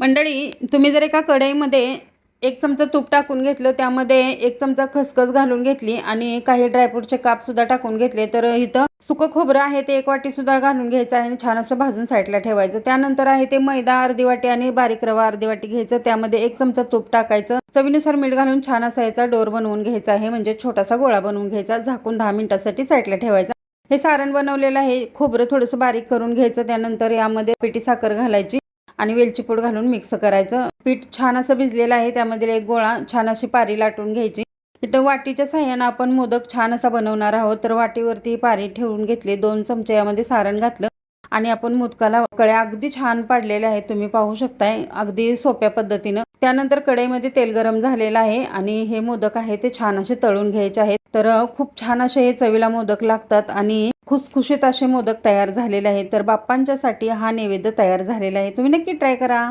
मंडळी, तुम्ही जर एका कढईमध्ये 1 चमचा तूप टाकून घेतलं, त्यामध्ये 1 चमचा खसखस घालून घेतली आणि काही ड्रायफ्रूटचे कापसुद्धा टाकून घेतले, तर इथं सुकं खोबरं आहे ते 1 वाटीसुद्धा घालून घ्यायचं आहे आणि छान असं भाजून साईडला ठेवायचं. त्यानंतर आहे ते मैदा अर्धी वाटी आणि बारीक रवा अर्धी वाटी घ्यायचं. त्यामध्ये 1 चमचा तूप टाकायचं. चवीनुसार मीठ घालून छान असा याचा डोर बनवून घ्यायचा आहे, म्हणजे छोटासा गोळा बनवून घ्यायचा. झाकून 10 मिनिटासाठी साईडला ठेवायचा. हे सारण बनवलेलं आहे. खोबरं थोडंसं बारीक करून घ्यायचं. त्यानंतर यामध्ये पिठी साखर घालायची आणि वेलची पूड घालून मिक्स करायचं. पीठ छान असं भिजलेलं आहे. त्यामध्ये एक गोळा छान अशी पारी लाटून घ्यायची. इथं वाटीच्या साह्यानं आपण मोदक छान असा बनवणार आहोत. तर वाटीवरती पारी ठेवून घेतली. 2 चमचे यामध्ये सारण घातलं आणि आपण मोदकाला कळ्या अगदी छान पाडलेल्या आहेत. तुम्ही पाहू शकताय अगदी सोप्या पद्धतीनं. त्यानंतर कढईमध्ये तेल गरम झालेलं आहे आणि हे मोदक आहे ते छान असे तळून घ्यायचे आहेत. तर खूप छान असे हे चवीला मोदक लागतात आणि खुसखुशीत असे मोदक तयार झालेले आहेत. तर बाप्पांच्यासाठी हा नैवेद्य तयार झालेला आहे. तुम्ही नक्की ट्राय करा.